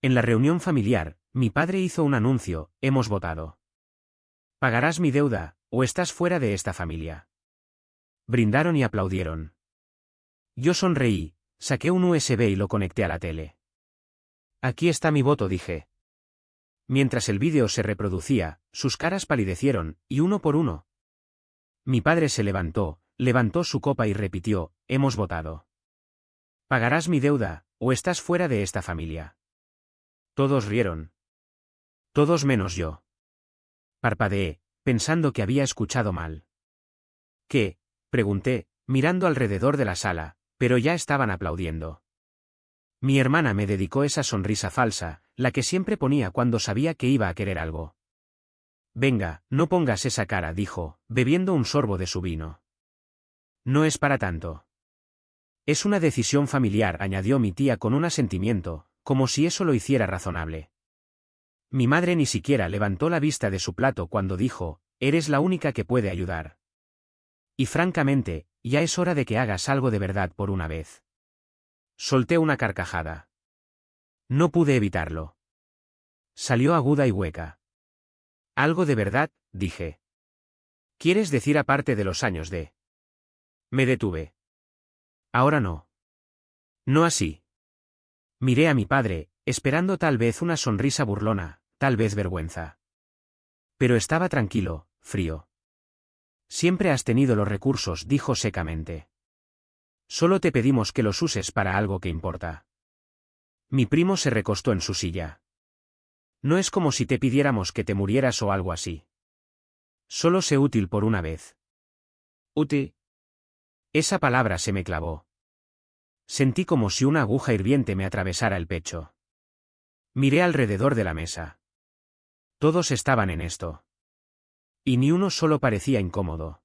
En la reunión familiar, mi padre hizo un anuncio: hemos votado. ¿Pagarás mi deuda, o estás fuera de esta familia? Brindaron y aplaudieron. Yo sonreí, saqué un USB y lo conecté a la tele. Aquí está mi voto, dije. Mientras el vídeo se reproducía, sus caras palidecieron, y uno por uno. Mi padre se levantó su copa y repitió: hemos votado. ¿Pagarás mi deuda, o estás fuera de esta familia? Todos rieron. Todos menos yo. Parpadeé, pensando que había escuchado mal. ¿Qué? Pregunté, mirando alrededor de la sala, pero ya estaban aplaudiendo. Mi hermana me dedicó esa sonrisa falsa, la que siempre ponía cuando sabía que iba a querer algo. Venga, no pongas esa cara, dijo, bebiendo un sorbo de su vino. No es para tanto. Es una decisión familiar, añadió mi tía con un asentimiento, como si eso lo hiciera razonable. Mi madre ni siquiera levantó la vista de su plato cuando dijo: eres la única que puede ayudar. Y francamente, ya es hora de que hagas algo de verdad por una vez. Solté una carcajada. No pude evitarlo. Salió aguda y hueca. Algo de verdad, dije. ¿Quieres decir aparte de los años de...? Me detuve. Ahora no. No así. Miré a mi padre, esperando tal vez una sonrisa burlona, tal vez vergüenza. Pero estaba tranquilo, frío. Siempre has tenido los recursos, dijo secamente. Solo te pedimos que los uses para algo que importa. Mi primo se recostó en su silla. No es como si te pidiéramos que te murieras o algo así. Solo sé útil por una vez. ¿Útil? Esa palabra se me clavó. Sentí como si una aguja hirviente me atravesara el pecho. Miré alrededor de la mesa. Todos estaban en esto. Y ni uno solo parecía incómodo.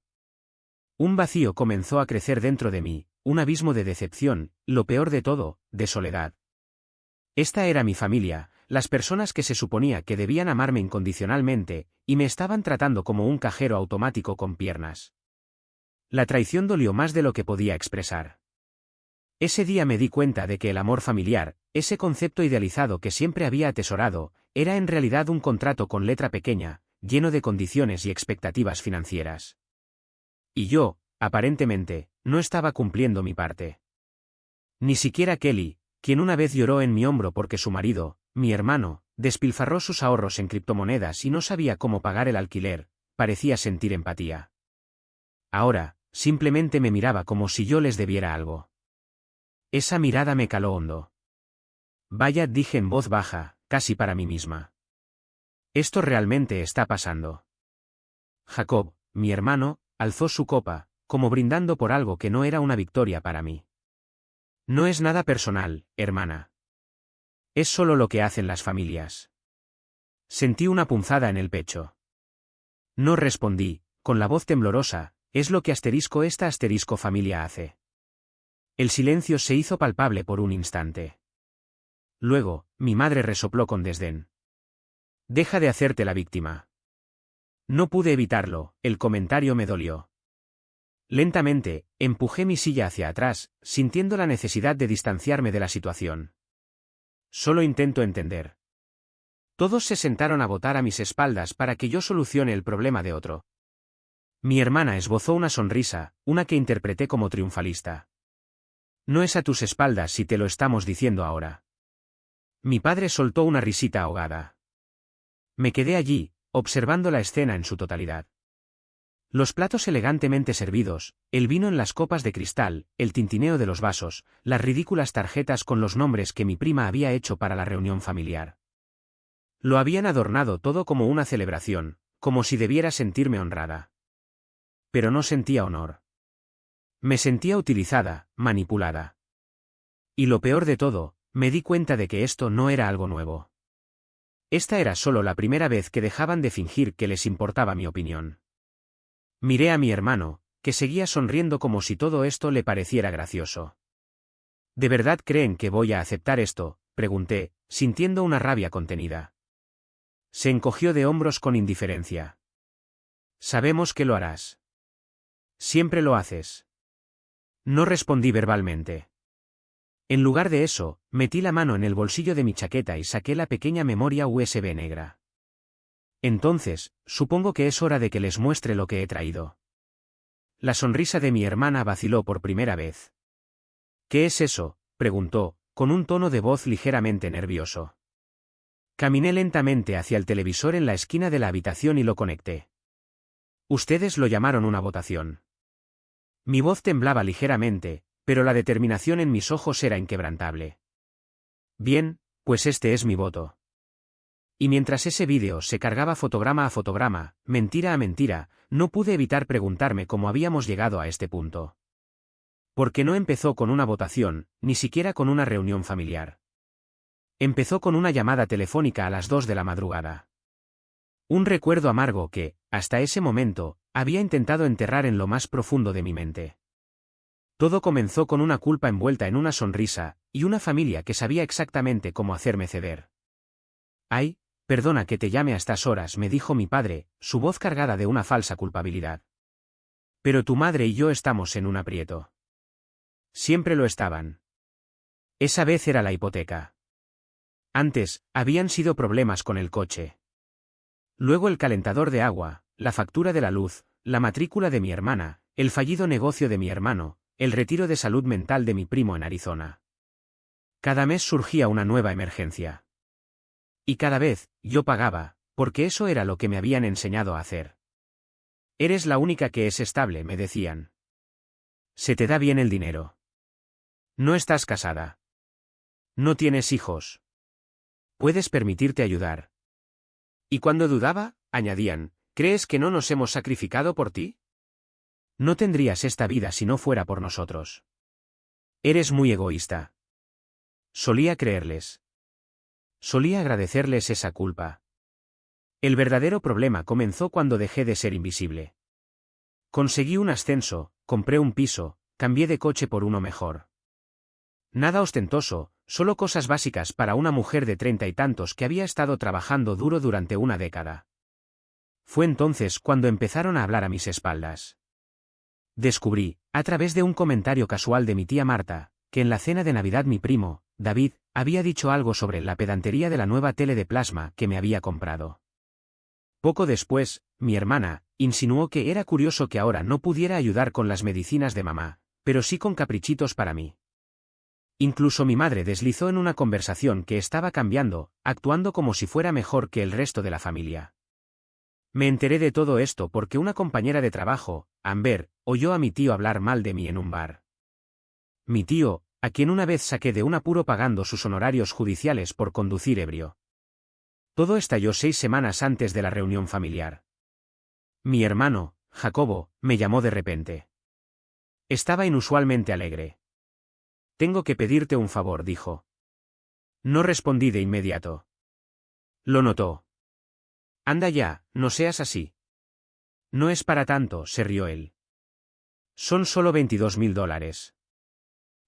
Un vacío comenzó a crecer dentro de mí, un abismo de decepción, lo peor de todo, de soledad. Esta era mi familia, las personas que se suponía que debían amarme incondicionalmente, y me estaban tratando como un cajero automático con piernas. La traición dolió más de lo que podía expresar. Ese día me di cuenta de que el amor familiar, ese concepto idealizado que siempre había atesorado, era en realidad un contrato con letra pequeña, lleno de condiciones y expectativas financieras. Y yo, aparentemente, no estaba cumpliendo mi parte. Ni siquiera Kelly, quien una vez lloró en mi hombro porque su marido, mi hermano, despilfarró sus ahorros en criptomonedas y no sabía cómo pagar el alquiler, parecía sentir empatía. Ahora, simplemente me miraba como si yo les debiera algo. Esa mirada me caló hondo. Vaya, dije en voz baja, casi para mí misma. Esto realmente está pasando. Jacob, mi hermano, alzó su copa, como brindando por algo que no era una victoria para mí. No es nada personal, hermana. Es solo lo que hacen las familias. Sentí una punzada en el pecho. No respondí, con la voz temblorosa: es lo que esta familia hace. El silencio se hizo palpable por un instante. Luego, mi madre resopló con desdén. Deja de hacerte la víctima. No pude evitarlo, el comentario me dolió. Lentamente, empujé mi silla hacia atrás, sintiendo la necesidad de distanciarme de la situación. Solo intento entender. Todos se sentaron a votar a mis espaldas para que yo solucione el problema de otro. Mi hermana esbozó una sonrisa, una que interpreté como triunfalista. No es a tus espaldas si te lo estamos diciendo ahora. Mi padre soltó una risita ahogada. Me quedé allí, observando la escena en su totalidad. Los platos elegantemente servidos, el vino en las copas de cristal, el tintineo de los vasos, las ridículas tarjetas con los nombres que mi prima había hecho para la reunión familiar. Lo habían adornado todo como una celebración, como si debiera sentirme honrada. Pero no sentía honor. Me sentía utilizada, manipulada. Y lo peor de todo, me di cuenta de que esto no era algo nuevo. Esta era solo la primera vez que dejaban de fingir que les importaba mi opinión. Miré a mi hermano, que seguía sonriendo como si todo esto le pareciera gracioso. ¿De verdad creen que voy a aceptar esto?, pregunté, sintiendo una rabia contenida. Se encogió de hombros con indiferencia. Sabemos que lo harás. Siempre lo haces. No respondí verbalmente. En lugar de eso, metí la mano en el bolsillo de mi chaqueta y saqué la pequeña memoria USB negra. Entonces, supongo que es hora de que les muestre lo que he traído. La sonrisa de mi hermana vaciló por primera vez. ¿Qué es eso?, preguntó, con un tono de voz ligeramente nervioso. Caminé lentamente hacia el televisor en la esquina de la habitación y lo conecté. Ustedes lo llamaron una votación. Mi voz temblaba ligeramente, pero la determinación en mis ojos era inquebrantable. Bien, pues este es mi voto. Y mientras ese vídeo se cargaba fotograma a fotograma, mentira a mentira, no pude evitar preguntarme cómo habíamos llegado a este punto. Porque no empezó con una votación, ni siquiera con una reunión familiar. Empezó con una llamada telefónica a las 2 de la madrugada. Un recuerdo amargo que, hasta ese momento, había intentado enterrar en lo más profundo de mi mente. Todo comenzó con una culpa envuelta en una sonrisa, y una familia que sabía exactamente cómo hacerme ceder. «Ay, perdona que te llame a estas horas», me dijo mi padre, su voz cargada de una falsa culpabilidad. «Pero tu madre y yo estamos en un aprieto». Siempre lo estaban. Esa vez era la hipoteca. Antes, habían sido problemas con el coche. Luego el calentador de agua, la factura de la luz, la matrícula de mi hermana, el fallido negocio de mi hermano, el retiro de salud mental de mi primo en Arizona. Cada mes surgía una nueva emergencia. Y cada vez, yo pagaba, porque eso era lo que me habían enseñado a hacer. «Eres la única que es estable», me decían. «Se te da bien el dinero. No estás casada. No tienes hijos. Puedes permitirte ayudar». Y cuando dudaba, añadían, «¿Crees que no nos hemos sacrificado por ti? No tendrías esta vida si no fuera por nosotros. Eres muy egoísta». Solía creerles. Solía agradecerles esa culpa. El verdadero problema comenzó cuando dejé de ser invisible. Conseguí un ascenso, compré un piso, cambié de coche por uno mejor. Nada ostentoso, solo cosas básicas para una mujer de 30 y tantos que había estado trabajando duro durante una década. Fue entonces cuando empezaron a hablar a mis espaldas. Descubrí, a través de un comentario casual de mi tía Marta, que en la cena de Navidad mi primo, David, había dicho algo sobre la pedantería de la nueva tele de plasma que me había comprado. Poco después, mi hermana insinuó que era curioso que ahora no pudiera ayudar con las medicinas de mamá, pero sí con caprichitos para mí. Incluso mi madre deslizó en una conversación que estaba cambiando, actuando como si fuera mejor que el resto de la familia. Me enteré de todo esto porque una compañera de trabajo, Amber, oyó a mi tío hablar mal de mí en un bar. Mi tío, a quien una vez saqué de un apuro pagando sus honorarios judiciales por conducir ebrio. Todo estalló 6 semanas antes de la reunión familiar. Mi hermano, Jacobo, me llamó de repente. Estaba inusualmente alegre. «Tengo que pedirte un favor», dijo. No respondí de inmediato. Lo notó. «Anda ya, no seas así». «No es para tanto», se rió él. «Son solo $22.000.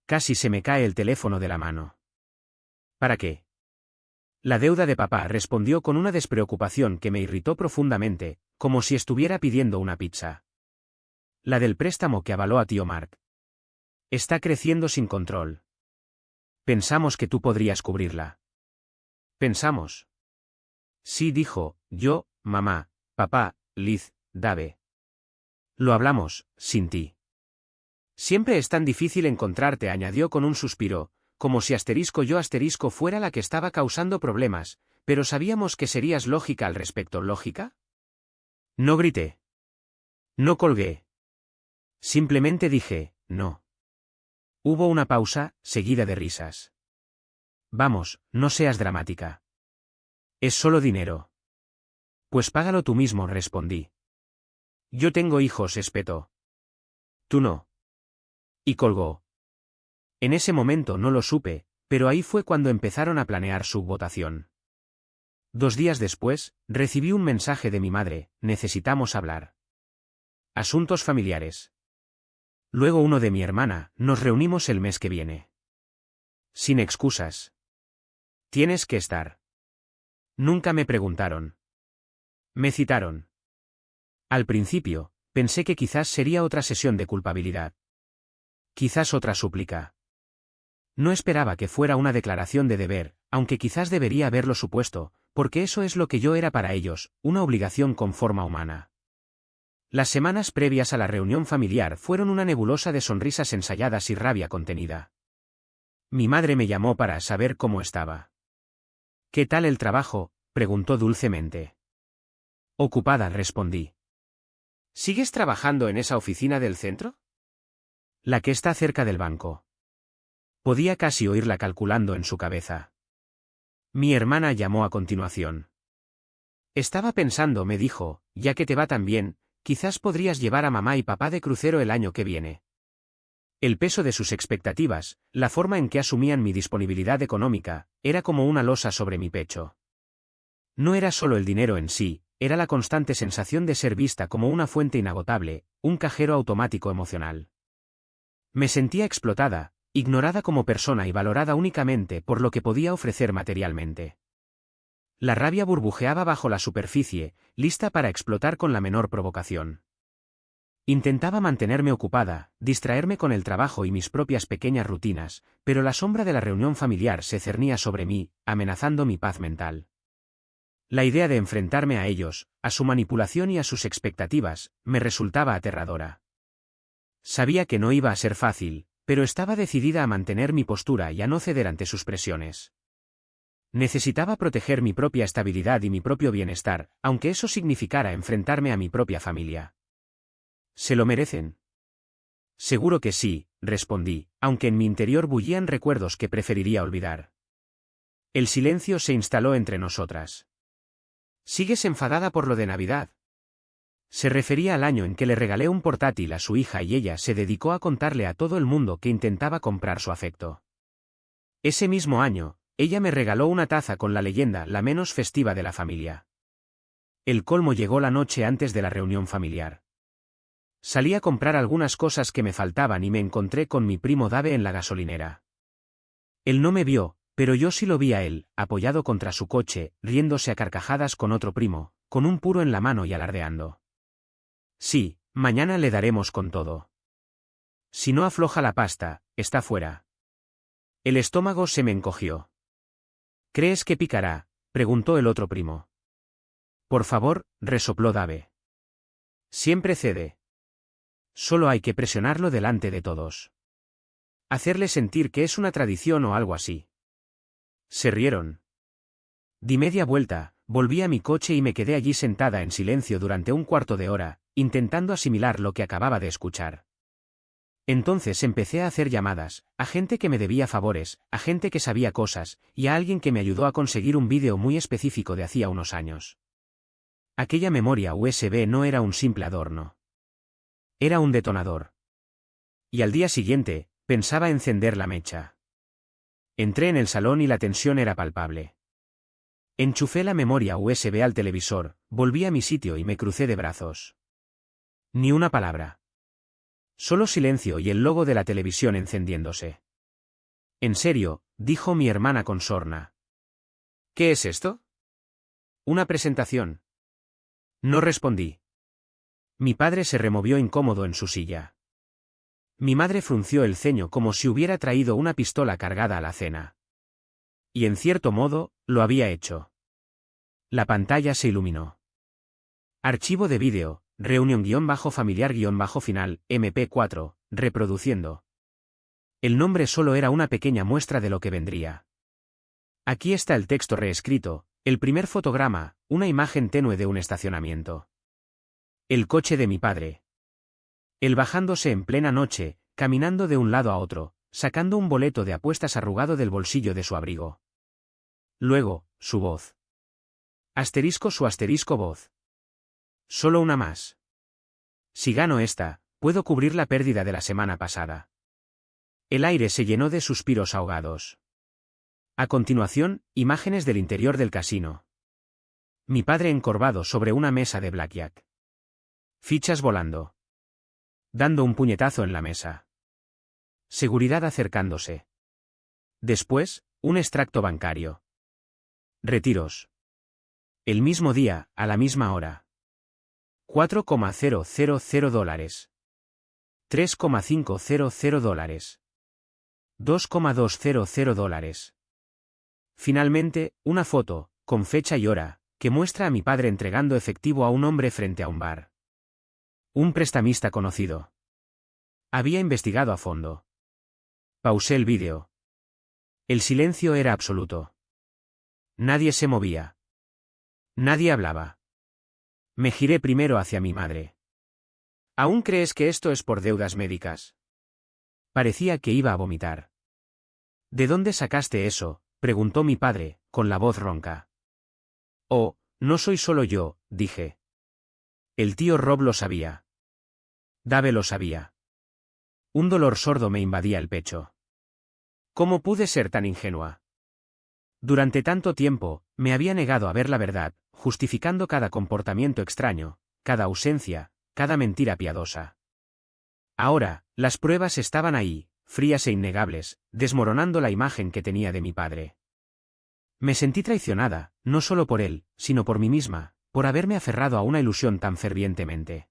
Casi se me cae el teléfono de la mano». «¿Para qué?» «La deuda de papá», respondió con una despreocupación que me irritó profundamente, como si estuviera pidiendo una pizza. «La del préstamo que avaló a tío Mark. Está creciendo sin control. Pensamos que tú podrías cubrirla». «¿Pensamos?» «Sí», dijo, yo, mamá, papá, Liz, Dave. «Lo hablamos, sin ti». «Siempre es tan difícil encontrarte», añadió con un suspiro, como si yo fuera la que estaba causando problemas, «pero sabíamos que serías lógica al respecto». ¿Lógica? No grité. No colgué. Simplemente dije, no. Hubo una pausa, seguida de risas. «Vamos, no seas dramática. Es solo dinero». «Pues págalo tú mismo», respondí. «Yo tengo hijos», espetó. «Tú no». Y colgó. En ese momento no lo supe, pero ahí fue cuando empezaron a planear su votación. 2 días después, recibí un mensaje de mi madre: «Necesitamos hablar. Asuntos familiares». Luego uno de mi hermana: «Nos reunimos el mes que viene». Sin excusas. «Tienes que estar». Nunca me preguntaron. Me citaron. Al principio, pensé que quizás sería otra sesión de culpabilidad. Quizás otra súplica. No esperaba que fuera una declaración de deber, aunque quizás debería haberlo supuesto, porque eso es lo que yo era para ellos, una obligación con forma humana. Las semanas previas a la reunión familiar fueron una nebulosa de sonrisas ensayadas y rabia contenida. Mi madre me llamó para saber cómo estaba. «¿Qué tal el trabajo?», preguntó dulcemente. «Ocupada», respondí. «¿Sigues trabajando en esa oficina del centro?». «La que está cerca del banco». Podía casi oírla calculando en su cabeza. Mi hermana llamó a continuación. «Estaba pensando», me dijo, «ya que te va tan bien, quizás podrías llevar a mamá y papá de crucero el año que viene». El peso de sus expectativas, la forma en que asumían mi disponibilidad económica, era como una losa sobre mi pecho. No era solo el dinero en sí, era la constante sensación de ser vista como una fuente inagotable, un cajero automático emocional. Me sentía explotada, ignorada como persona y valorada únicamente por lo que podía ofrecer materialmente. La rabia burbujeaba bajo la superficie, lista para explotar con la menor provocación. Intentaba mantenerme ocupada, distraerme con el trabajo y mis propias pequeñas rutinas, pero la sombra de la reunión familiar se cernía sobre mí, amenazando mi paz mental. La idea de enfrentarme a ellos, a su manipulación y a sus expectativas, me resultaba aterradora. Sabía que no iba a ser fácil, pero estaba decidida a mantener mi postura y a no ceder ante sus presiones. Necesitaba proteger mi propia estabilidad y mi propio bienestar, aunque eso significara enfrentarme a mi propia familia. ¿Se lo merecen? Seguro que sí, respondí, aunque en mi interior bullían recuerdos que preferiría olvidar. El silencio se instaló entre nosotras. ¿Sigues enfadada por lo de Navidad? Se refería al año en que le regalé un portátil a su hija y ella se dedicó a contarle a todo el mundo que intentaba comprar su afecto. Ese mismo año, ella me regaló una taza con la leyenda «La menos festiva de la familia». El colmo llegó la noche antes de la reunión familiar. Salí a comprar algunas cosas que me faltaban y me encontré con mi primo Dave en la gasolinera. Él no me vio, pero yo sí lo vi a él, apoyado contra su coche, riéndose a carcajadas con otro primo, con un puro en la mano y alardeando. «Sí, mañana le daremos con todo. Si no afloja la pasta, está fuera». El estómago se me encogió. «¿Crees que picará?», preguntó el otro primo. «Por favor», resopló Dave. «Siempre cede. Solo hay que presionarlo delante de todos. Hacerle sentir que es una tradición o algo así». Se rieron. Di media vuelta, volví a mi coche y me quedé allí sentada en silencio durante un cuarto de hora, intentando asimilar lo que acababa de escuchar. Entonces empecé a hacer llamadas, a gente que me debía favores, a gente que sabía cosas, y a alguien que me ayudó a conseguir un vídeo muy específico de hacía unos años. Aquella memoria USB no era un simple adorno. Era un detonador. Y al día siguiente, pensaba encender la mecha. Entré en el salón y la tensión era palpable. Enchufé la memoria USB al televisor, volví a mi sitio y me crucé de brazos. Ni una palabra. Solo silencio y el logo de la televisión encendiéndose. «¿En serio?», dijo mi hermana con sorna. «¿Qué es esto?». «Una presentación». No respondí. Mi padre se removió incómodo en su silla. Mi madre frunció el ceño como si hubiera traído una pistola cargada a la cena. Y en cierto modo, lo había hecho. La pantalla se iluminó. Archivo de vídeo, reunión-familiar-final, MP4, reproduciendo. El nombre solo era una pequeña muestra de lo que vendría. Aquí está el texto reescrito, el primer fotograma, una imagen tenue de un estacionamiento. El coche de mi padre. Él bajándose en plena noche, caminando de un lado a otro, sacando un boleto de apuestas arrugado del bolsillo de su abrigo. Luego, su voz. Asterisco su asterisco voz. Solo una más. Si gano esta, puedo cubrir la pérdida de la semana pasada. El aire se llenó de suspiros ahogados. A continuación, imágenes del interior del casino. Mi padre encorvado sobre una mesa de blackjack. Fichas volando. Dando un puñetazo en la mesa. Seguridad acercándose. Después, un extracto bancario. Retiros. El mismo día, a la misma hora. $4,000. $3,500. $2,200. Finalmente, una foto, con fecha y hora, que muestra a mi padre entregando efectivo a un hombre frente a un bar. Un prestamista conocido. Había investigado a fondo. Pausé el vídeo. El silencio era absoluto. Nadie se movía. Nadie hablaba. Me giré primero hacia mi madre. ¿Aún crees que esto es por deudas médicas? Parecía que iba a vomitar. ¿De dónde sacaste eso?, preguntó mi padre, con la voz ronca. Oh, no soy solo yo, dije. El tío Rob lo sabía. Dave lo sabía. Un dolor sordo me invadía el pecho. ¿Cómo pude ser tan ingenua? Durante tanto tiempo, me había negado a ver la verdad, justificando cada comportamiento extraño, cada ausencia, cada mentira piadosa. Ahora, las pruebas estaban ahí, frías e innegables, desmoronando la imagen que tenía de mi padre. Me sentí traicionada, no solo por él, sino por mí misma, por haberme aferrado a una ilusión tan fervientemente.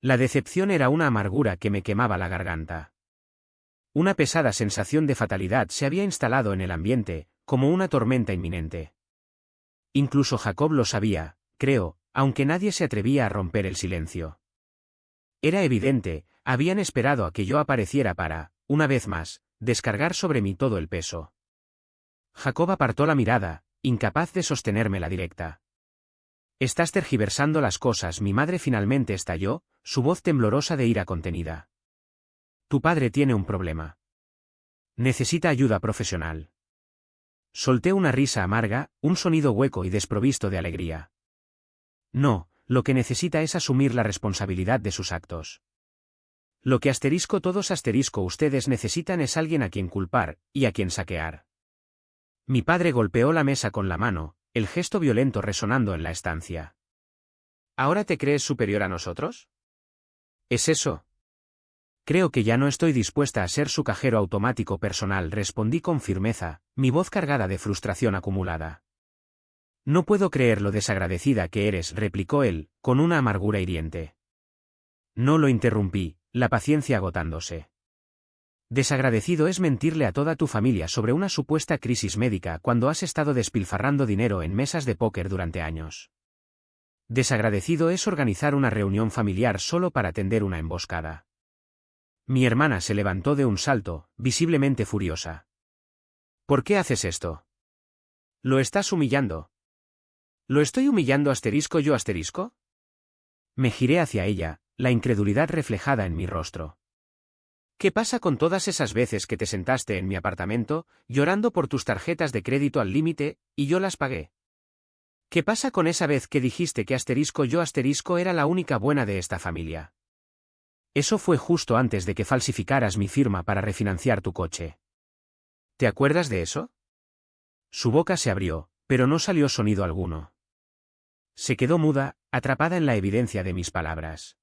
La decepción era una amargura que me quemaba la garganta. Una pesada sensación de fatalidad se había instalado en el ambiente, como una tormenta inminente. Incluso Jacob lo sabía, creo, aunque nadie se atrevía a romper el silencio. Era evidente, habían esperado a que yo apareciera para, una vez más, descargar sobre mí todo el peso. Jacob apartó la mirada, incapaz de sostenerme la directa. Estás tergiversando las cosas. Mi madre finalmente estalló, su voz temblorosa de ira contenida. Tu padre tiene un problema. Necesita ayuda profesional. Solté una risa amarga, un sonido hueco y desprovisto de alegría. No, lo que necesita es asumir la responsabilidad de sus actos. Lo que todos ustedes necesitan es alguien a quien culpar, y a quien saquear. Mi padre golpeó la mesa con la mano, el gesto violento resonando en la estancia. ¿Ahora te crees superior a nosotros? ¿Es eso? Creo que ya no estoy dispuesta a ser su cajero automático personal, respondí con firmeza, mi voz cargada de frustración acumulada. No puedo creer lo desagradecida que eres, replicó él, con una amargura hiriente. No lo interrumpí, la paciencia agotándose. Desagradecido es mentirle a toda tu familia sobre una supuesta crisis médica cuando has estado despilfarrando dinero en mesas de póker durante años. Desagradecido es organizar una reunión familiar solo para tender una emboscada. Mi hermana se levantó de un salto, visiblemente furiosa. ¿Por qué haces esto? ¿Lo estás humillando? ¿Lo estoy humillando yo? Me giré hacia ella, la incredulidad reflejada en mi rostro. ¿Qué pasa con todas esas veces que te sentaste en mi apartamento, llorando por tus tarjetas de crédito al límite, y yo las pagué? ¿Qué pasa con esa vez que dijiste que yo era la única buena de esta familia? Eso fue justo antes de que falsificaras mi firma para refinanciar tu coche. ¿Te acuerdas de eso? Su boca se abrió, pero no salió sonido alguno. Se quedó muda, atrapada en la evidencia de mis palabras.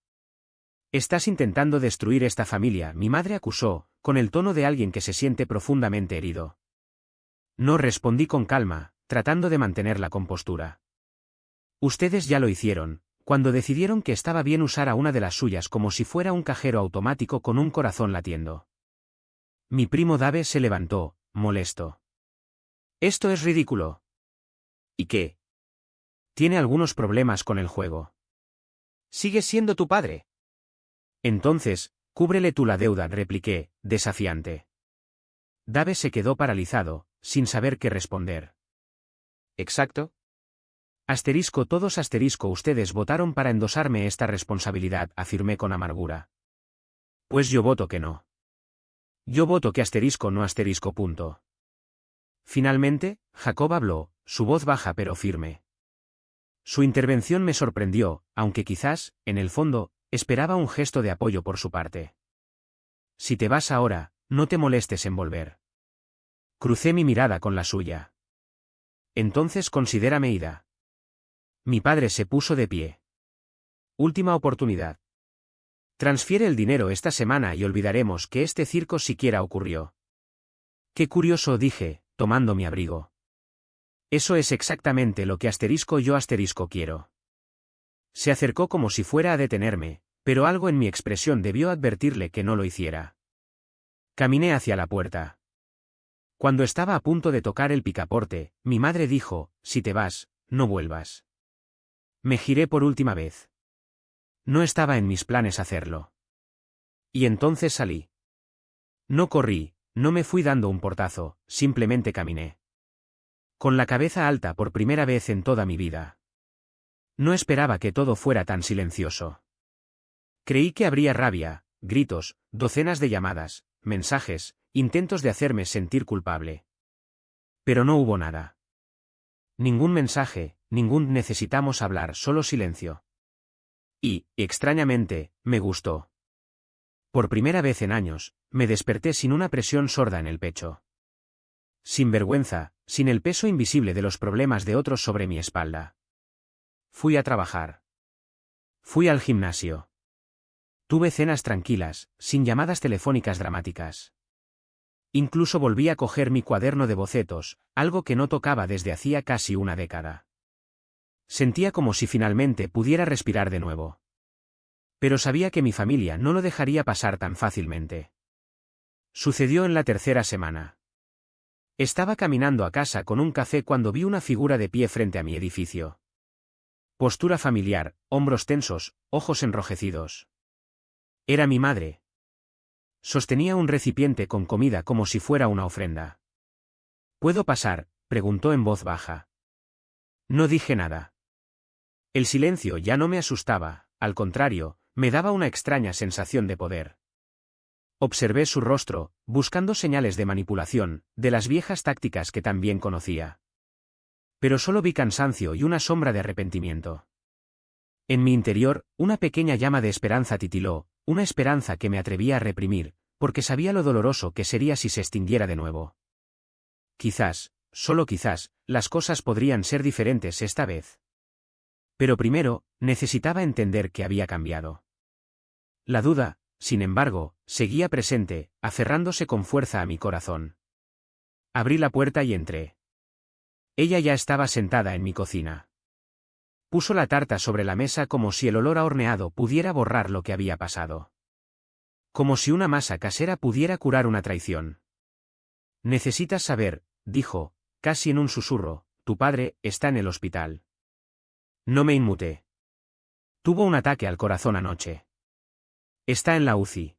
Estás intentando destruir esta familia, mi madre acusó, con el tono de alguien que se siente profundamente herido. No, respondí con calma, tratando de mantener la compostura. Ustedes ya lo hicieron, cuando decidieron que estaba bien usar a una de las suyas como si fuera un cajero automático con un corazón latiendo. Mi primo Dave se levantó, molesto. Esto es ridículo. ¿Y qué? Tiene algunos problemas con el juego. ¿Sigues siendo tu padre? Entonces, cúbrele tú la deuda, repliqué, desafiante. Dave se quedó paralizado, sin saber qué responder. ¿Exacto? Todos ustedes votaron para endosarme esta responsabilidad, afirmé con amargura. Pues yo voto que no. Yo voto que no. Punto. Finalmente, Jacob habló, su voz baja pero firme. Su intervención me sorprendió, aunque quizás, en el fondo, esperaba un gesto de apoyo por su parte. Si te vas ahora, no te molestes en volver. Crucé mi mirada con la suya. Entonces considérame ida. Mi padre se puso de pie. Última oportunidad. Transfiere el dinero esta semana y olvidaremos que este circo siquiera ocurrió. Qué curioso, dije, tomando mi abrigo. Eso es exactamente lo que yo quiero. Se acercó como si fuera a detenerme, pero algo en mi expresión debió advertirle que no lo hiciera. Caminé hacia la puerta. Cuando estaba a punto de tocar el picaporte, mi madre dijo, si te vas, no vuelvas. Me giré por última vez. No estaba en mis planes hacerlo. Y entonces salí. No corrí, no me fui dando un portazo, simplemente caminé. Con la cabeza alta por primera vez en toda mi vida. No esperaba que todo fuera tan silencioso. Creí que habría rabia, gritos, docenas de llamadas, mensajes, intentos de hacerme sentir culpable. Pero no hubo nada. Ningún mensaje, ningún necesitamos hablar, solo silencio. Y, extrañamente, me gustó. Por primera vez en años, me desperté sin una presión sorda en el pecho. Sin vergüenza, sin el peso invisible de los problemas de otros sobre mi espalda. Fui a trabajar. Fui al gimnasio. Tuve cenas tranquilas, sin llamadas telefónicas dramáticas. Incluso volví a coger mi cuaderno de bocetos, algo que no tocaba desde hacía casi una década. Sentía como si finalmente pudiera respirar de nuevo. Pero sabía que mi familia no lo dejaría pasar tan fácilmente. Sucedió en la tercera semana. Estaba caminando a casa con un café cuando vi una figura de pie frente a mi edificio. Postura familiar, hombros tensos, ojos enrojecidos. Era mi madre. Sostenía un recipiente con comida como si fuera una ofrenda. ¿Puedo pasar?, preguntó en voz baja. No dije nada. El silencio ya no me asustaba, al contrario, me daba una extraña sensación de poder. Observé su rostro, buscando señales de manipulación, de las viejas tácticas que tan bien conocía. Pero solo vi cansancio y una sombra de arrepentimiento. En mi interior, una pequeña llama de esperanza titiló, una esperanza que me atrevía a reprimir, porque sabía lo doloroso que sería si se extinguiera de nuevo. Quizás, solo quizás, las cosas podrían ser diferentes esta vez. Pero primero, necesitaba entender que había cambiado. La duda, sin embargo, seguía presente, aferrándose con fuerza a mi corazón. Abrí la puerta y entré. Ella ya estaba sentada en mi cocina. Puso la tarta sobre la mesa como si el olor a horneado pudiera borrar lo que había pasado. Como si una masa casera pudiera curar una traición. Necesitas saber, dijo, casi en un susurro, tu padre está en el hospital. No me inmuté. Tuvo un ataque al corazón anoche. Está en la UCI.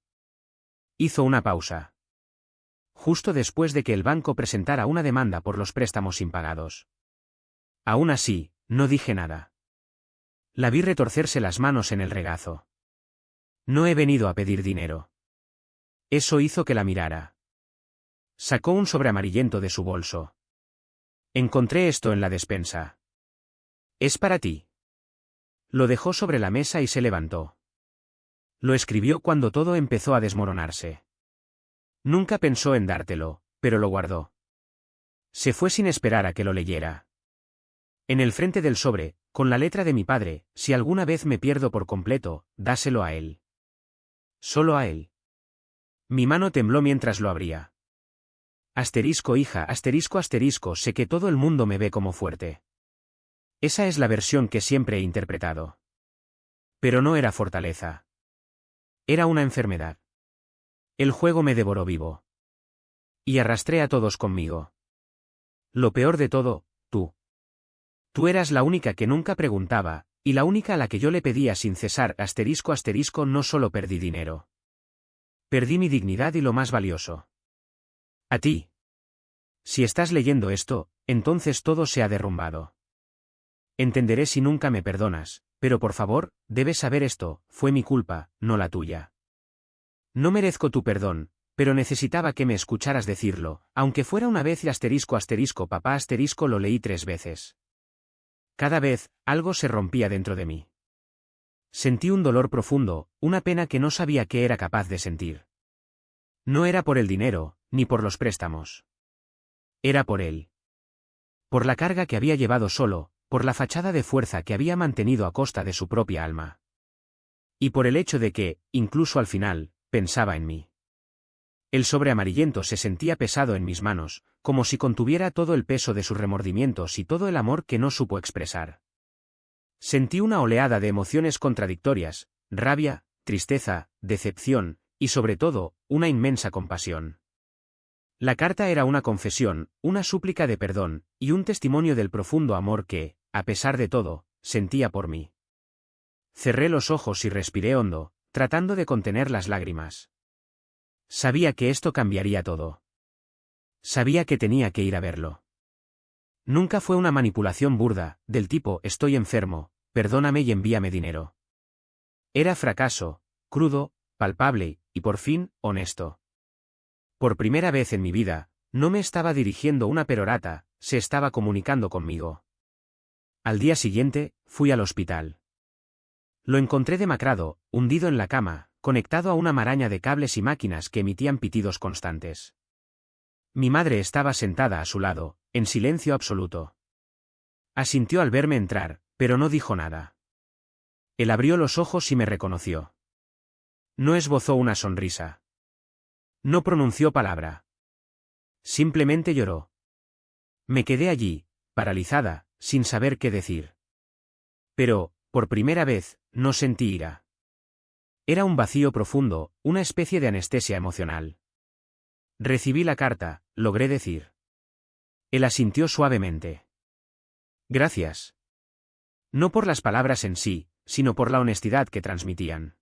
Hizo una pausa. Justo después de que el banco presentara una demanda por los préstamos impagados. Aún así, no dije nada. La vi retorcerse las manos en el regazo. No he venido a pedir dinero. Eso hizo que la mirara. Sacó un sobre amarillento de su bolso. Encontré esto en la despensa. Es para ti. Lo dejó sobre la mesa y se levantó. Lo escribió cuando todo empezó a desmoronarse. Nunca pensó en dártelo, pero lo guardó. Se fue sin esperar a que lo leyera. En el frente del sobre, con la letra de mi padre, si alguna vez me pierdo por completo, dáselo a él. Solo a él. Mi mano tembló mientras lo abría. Asterisco hija, asterisco asterisco, sé que todo el mundo me ve como fuerte. Esa es la versión que siempre he interpretado. Pero no era fortaleza. Era una enfermedad. El juego me devoró vivo. Y arrastré a todos conmigo. Lo peor de todo, tú. Tú eras la única que nunca preguntaba, y la única a la que yo le pedía sin cesar, asterisco asterisco, no solo perdí dinero. Perdí mi dignidad y lo más valioso. A ti. Si estás leyendo esto, entonces todo se ha derrumbado. Entenderé si nunca me perdonas, pero por favor, debes saber esto, fue mi culpa, no la tuya. No merezco tu perdón, pero necesitaba que me escucharas decirlo, aunque fuera una vez y asterisco asterisco papá asterisco lo leí 3 veces. Cada vez, algo se rompía dentro de mí. Sentí un dolor profundo, una pena que no sabía que era capaz de sentir. No era por el dinero, ni por los préstamos. Era por él. Por la carga que había llevado solo, por la fachada de fuerza que había mantenido a costa de su propia alma. Y por el hecho de que, incluso al final, pensaba en mí. El sobre amarillento se sentía pesado en mis manos, como si contuviera todo el peso de sus remordimientos y todo el amor que no supo expresar. Sentí una oleada de emociones contradictorias, rabia, tristeza, decepción, y sobre todo, una inmensa compasión. La carta era una confesión, una súplica de perdón, y un testimonio del profundo amor que, a pesar de todo, sentía por mí. Cerré los ojos y respiré hondo, tratando de contener las lágrimas. Sabía que esto cambiaría todo. Sabía que tenía que ir a verlo. Nunca fue una manipulación burda, del tipo estoy enfermo, perdóname y envíame dinero. Era fracaso, crudo, palpable, y por fin, honesto. Por primera vez en mi vida, no me estaba dirigiendo una perorata, se estaba comunicando conmigo. Al día siguiente, fui al hospital. Lo encontré demacrado, hundido en la cama, conectado a una maraña de cables y máquinas que emitían pitidos constantes. Mi madre estaba sentada a su lado, en silencio absoluto. Asintió al verme entrar, pero no dijo nada. Él abrió los ojos y me reconoció. No esbozó una sonrisa. No pronunció palabra. Simplemente lloró. Me quedé allí, paralizada, sin saber qué decir. Pero, por primera vez, no sentí ira. Era un vacío profundo, una especie de anestesia emocional. Recibí la carta, logré decir. Él asintió suavemente. Gracias. No por las palabras en sí, sino por la honestidad que transmitían.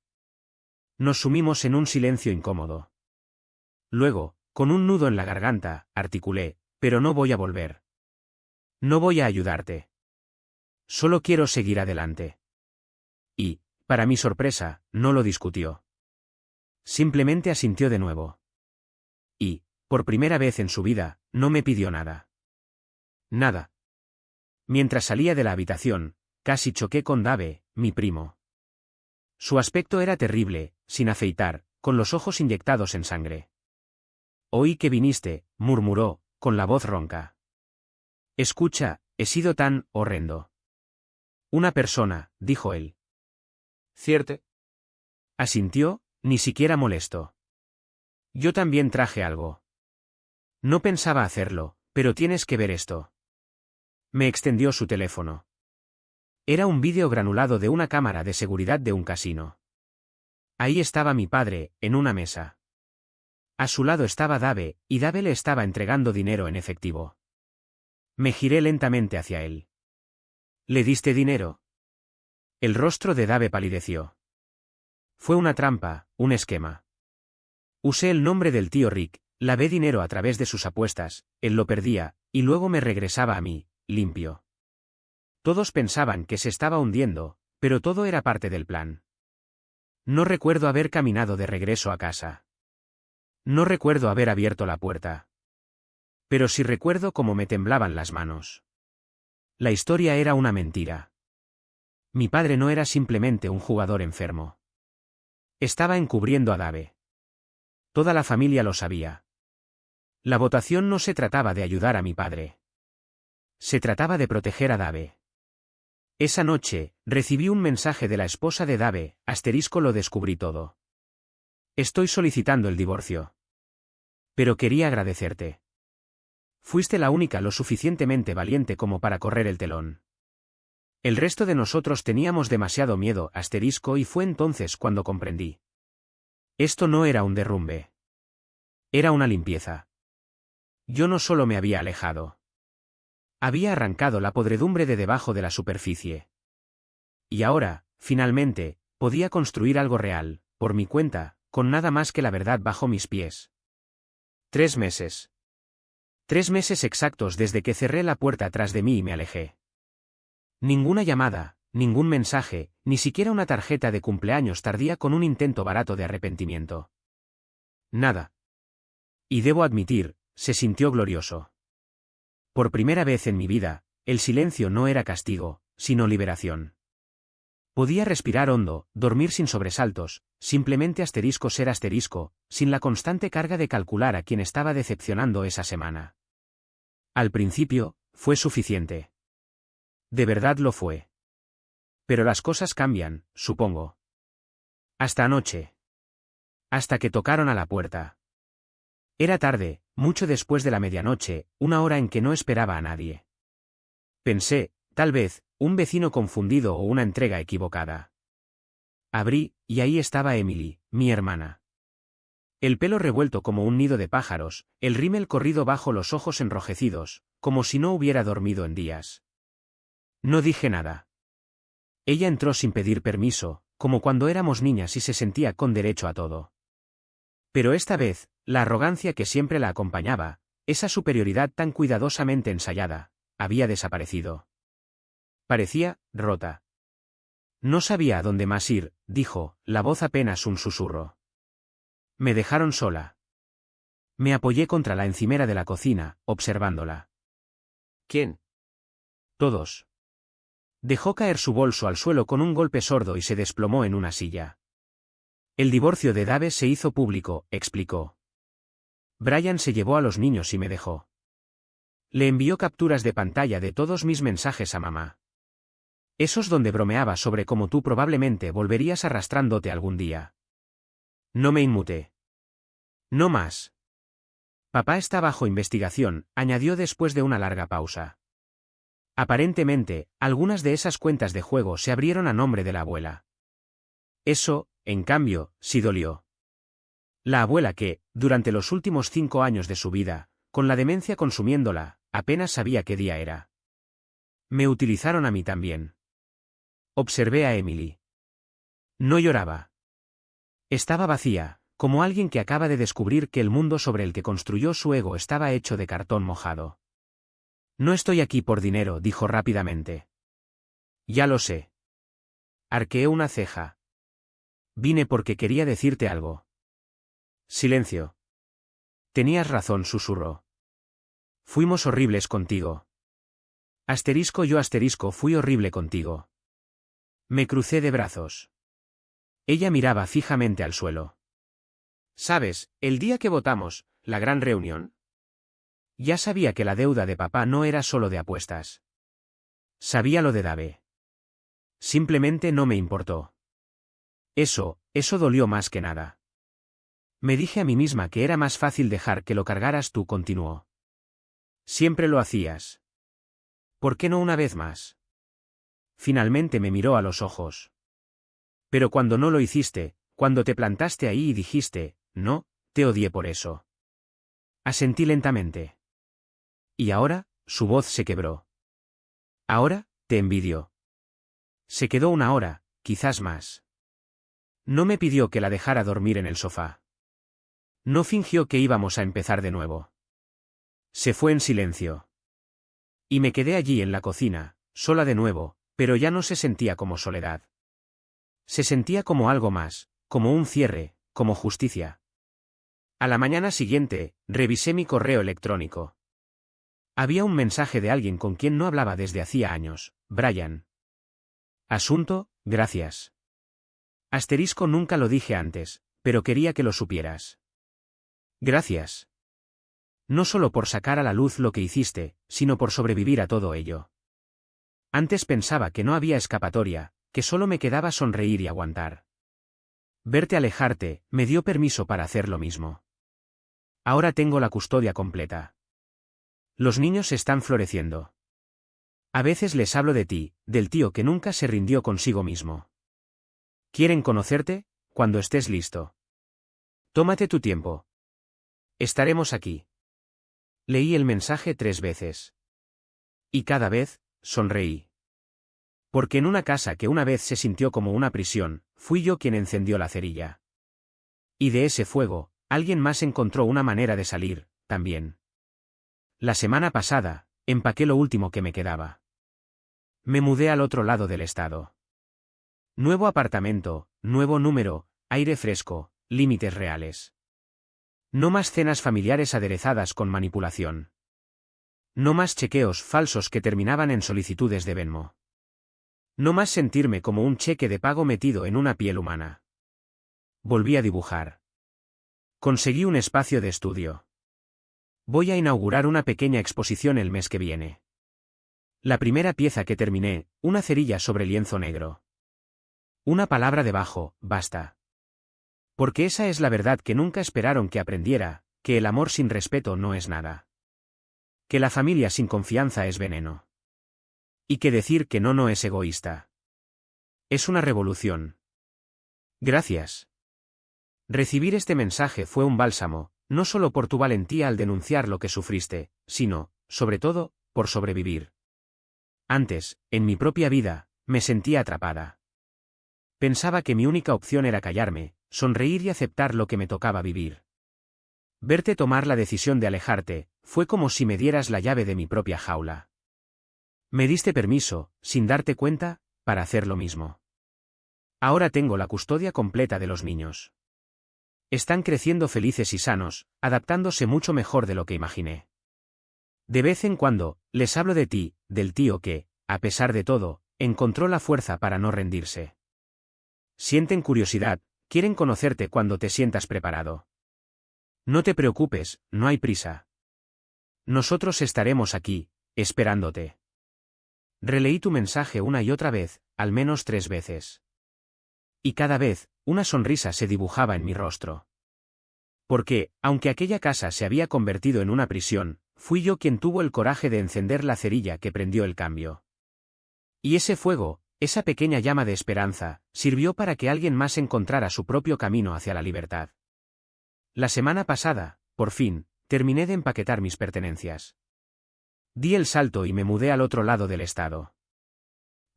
Nos sumimos en un silencio incómodo. Luego, con un nudo en la garganta, articulé, pero no voy a volver. No voy a ayudarte. Solo quiero seguir adelante. Y, para mi sorpresa, no lo discutió. Simplemente asintió de nuevo. Y, por primera vez en su vida, no me pidió nada. Nada. Mientras salía de la habitación, casi choqué con Dave, mi primo. Su aspecto era terrible, sin afeitar, con los ojos inyectados en sangre. Oí que viniste, murmuró, con la voz ronca. Escucha, he sido tan horrendo. Una persona, dijo él. ¿Cierto? Asintió, ni siquiera molesto. Yo también traje algo. No pensaba hacerlo, pero tienes que ver esto. Me extendió su teléfono. Era un vídeo granulado de una cámara de seguridad de un casino. Ahí estaba mi padre, en una mesa. A su lado estaba Dave, y Dave le estaba entregando dinero en efectivo. Me giré lentamente hacia él. ¿Le diste dinero? El rostro de Dave palideció. Fue una trampa, un esquema. Usé el nombre del tío Rick, lavé dinero a través de sus apuestas, él lo perdía, y luego me regresaba a mí, limpio. Todos pensaban que se estaba hundiendo, pero todo era parte del plan. No recuerdo haber caminado de regreso a casa. No recuerdo haber abierto la puerta. Pero sí recuerdo cómo me temblaban las manos. La historia era una mentira. Mi padre no era simplemente un jugador enfermo. Estaba encubriendo a Dave. Toda la familia lo sabía. La votación no se trataba de ayudar a mi padre. Se trataba de proteger a Dave. Esa noche, recibí un mensaje de la esposa de Dave, lo descubrí todo. Estoy solicitando el divorcio. Pero quería agradecerte. Fuiste la única lo suficientemente valiente como para correr el telón. El resto de nosotros teníamos demasiado miedo, y fue entonces cuando comprendí. Esto no era un derrumbe. Era una limpieza. Yo no solo me había alejado. Había arrancado la podredumbre de debajo de la superficie. Y ahora, finalmente, podía construir algo real, por mi cuenta, con nada más que la verdad bajo mis pies. 3 meses. 3 meses exactos desde que cerré la puerta tras de mí y me alejé. Ninguna llamada, ningún mensaje, ni siquiera una tarjeta de cumpleaños tardía con un intento barato de arrepentimiento. Nada. Y debo admitir, se sintió glorioso. Por primera vez en mi vida, el silencio no era castigo, sino liberación. Podía respirar hondo, dormir sin sobresaltos, simplemente ser sin la constante carga de calcular a quién estaba decepcionando esa semana. Al principio, fue suficiente. De verdad lo fue. Pero las cosas cambian, supongo. Hasta anoche. Hasta que tocaron a la puerta. Era tarde, mucho después de la medianoche, una hora en que no esperaba a nadie. Pensé, tal vez, un vecino confundido o una entrega equivocada. Abrí, y ahí estaba Emily, mi hermana. El pelo revuelto como un nido de pájaros, el rímel corrido bajo los ojos enrojecidos, como si no hubiera dormido en días. No dije nada. Ella entró sin pedir permiso, como cuando éramos niñas y se sentía con derecho a todo. Pero esta vez, la arrogancia que siempre la acompañaba, esa superioridad tan cuidadosamente ensayada, había desaparecido. Parecía rota. No sabía a dónde más ir, dijo, la voz apenas un susurro. Me dejaron sola. Me apoyé contra la encimera de la cocina, observándola. ¿Quién? Todos. Dejó caer su bolso al suelo con un golpe sordo y se desplomó en una silla. El divorcio de Dave se hizo público, explicó. Brian se llevó a los niños y me dejó. Le envió capturas de pantalla de todos mis mensajes a mamá. Esos donde bromeaba sobre cómo tú probablemente volverías arrastrándote algún día. No me inmuté. No más. Papá está bajo investigación, añadió después de una larga pausa. Aparentemente, algunas de esas cuentas de juego se abrieron a nombre de la abuela. Eso, en cambio, sí dolió. La abuela que, durante los últimos 5 años de su vida, con la demencia consumiéndola, apenas sabía qué día era. Me utilizaron a mí también. Observé a Emily. No lloraba. Estaba vacía, como alguien que acaba de descubrir que el mundo sobre el que construyó su ego estaba hecho de cartón mojado. No estoy aquí por dinero, dijo rápidamente. Ya lo sé. Arqueé una ceja. Vine porque quería decirte algo. Silencio. Tenías razón, susurró. Fuimos horribles contigo. Yo fui horrible contigo. Me crucé de brazos. Ella miraba fijamente al suelo. ¿Sabes, el día que votamos, la gran reunión? Ya sabía que la deuda de papá no era solo de apuestas. Sabía lo de Dave. Simplemente no me importó. Eso dolió más que nada. Me dije a mí misma que era más fácil dejar que lo cargaras tú, continuó. Siempre lo hacías. ¿Por qué no una vez más? Finalmente me miró a los ojos. Pero cuando no lo hiciste, cuando te plantaste ahí y dijiste, no, te odié por eso. Asentí lentamente. Y ahora, su voz se quebró. Ahora, te envidio. Se quedó una hora, quizás más. No me pidió que la dejara dormir en el sofá. No fingió que íbamos a empezar de nuevo. Se fue en silencio. Y me quedé allí en la cocina, sola de nuevo, pero ya no se sentía como soledad. Se sentía como algo más, como un cierre, como justicia. A la mañana siguiente, revisé mi correo electrónico. Había un mensaje de alguien con quien no hablaba desde hacía años, Brian. Asunto, gracias. Asterisco, nunca lo dije antes, pero quería que lo supieras. Gracias. No solo por sacar a la luz lo que hiciste, sino por sobrevivir a todo ello. Antes pensaba que no había escapatoria, que solo me quedaba sonreír y aguantar. Verte alejarte, me dio permiso para hacer lo mismo. Ahora tengo la custodia completa. Los niños están floreciendo. A veces les hablo de ti, del tío que nunca se rindió consigo mismo. ¿Quieren conocerte? Cuando estés listo. Tómate tu tiempo. Estaremos aquí. Leí el mensaje 3 veces. Y cada vez, sonreí. Porque en una casa que una vez se sintió como una prisión, fui yo quien encendió la cerilla. Y de ese fuego, alguien más encontró una manera de salir, también. La semana pasada, empaqué lo último que me quedaba. Me mudé al otro lado del estado. Nuevo apartamento, nuevo número, aire fresco, límites reales. No más cenas familiares aderezadas con manipulación. No más chequeos falsos que terminaban en solicitudes de Venmo. No más sentirme como un cheque de pago metido en una piel humana. Volví a dibujar. Conseguí un espacio de estudio. Voy a inaugurar una pequeña exposición el mes que viene. La primera pieza que terminé, una cerilla sobre lienzo negro. Una palabra debajo, basta. Porque esa es la verdad que nunca esperaron que aprendiera, que el amor sin respeto no es nada. Que la familia sin confianza es veneno. Y que decir que no es egoísta. Es una revolución. Gracias. Recibir este mensaje fue un bálsamo, no solo por tu valentía al denunciar lo que sufriste, sino, sobre todo, por sobrevivir. Antes, en mi propia vida, me sentía atrapada. Pensaba que mi única opción era callarme, sonreír y aceptar lo que me tocaba vivir. Verte tomar la decisión de alejarte, fue como si me dieras la llave de mi propia jaula. Me diste permiso, sin darte cuenta, para hacer lo mismo. Ahora tengo la custodia completa de los niños. Están creciendo felices y sanos, adaptándose mucho mejor de lo que imaginé. De vez en cuando, les hablo de ti, del tío que, a pesar de todo, encontró la fuerza para no rendirse. Sienten curiosidad, quieren conocerte cuando te sientas preparado. No te preocupes, no hay prisa. Nosotros estaremos aquí, esperándote. Releí tu mensaje una y otra vez, al menos 3 veces. Y cada vez, una sonrisa se dibujaba en mi rostro. Porque, aunque aquella casa se había convertido en una prisión, fui yo quien tuvo el coraje de encender la cerilla que prendió el cambio. Y ese fuego, esa pequeña llama de esperanza, sirvió para que alguien más encontrara su propio camino hacia la libertad. La semana pasada, por fin, terminé de empaquetar mis pertenencias. Di el salto y me mudé al otro lado del estado.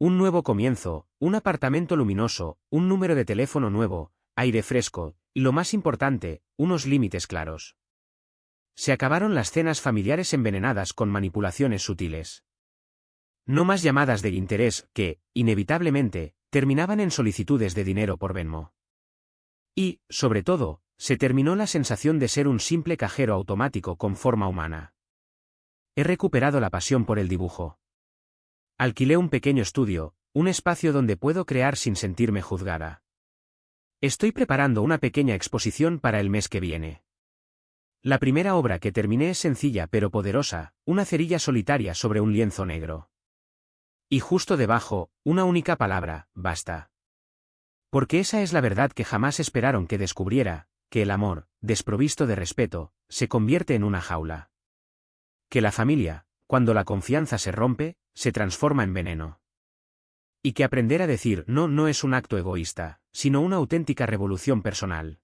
Un nuevo comienzo, un apartamento luminoso, un número de teléfono nuevo, aire fresco, y lo más importante, unos límites claros. Se acabaron las cenas familiares envenenadas con manipulaciones sutiles. No más llamadas de interés que, inevitablemente, terminaban en solicitudes de dinero por Venmo. Y, sobre todo, se terminó la sensación de ser un simple cajero automático con forma humana. He recuperado la pasión por el dibujo. Alquilé un pequeño estudio, un espacio donde puedo crear sin sentirme juzgada. Estoy preparando una pequeña exposición para el mes que viene. La primera obra que terminé es sencilla pero poderosa, una cerilla solitaria sobre un lienzo negro. Y justo debajo, una única palabra, basta. Porque esa es la verdad que jamás esperaron que descubriera, que el amor, desprovisto de respeto, se convierte en una jaula. Que la familia, cuando la confianza se rompe, se transforma en veneno. Y que aprender a decir no es un acto egoísta, sino una auténtica revolución personal.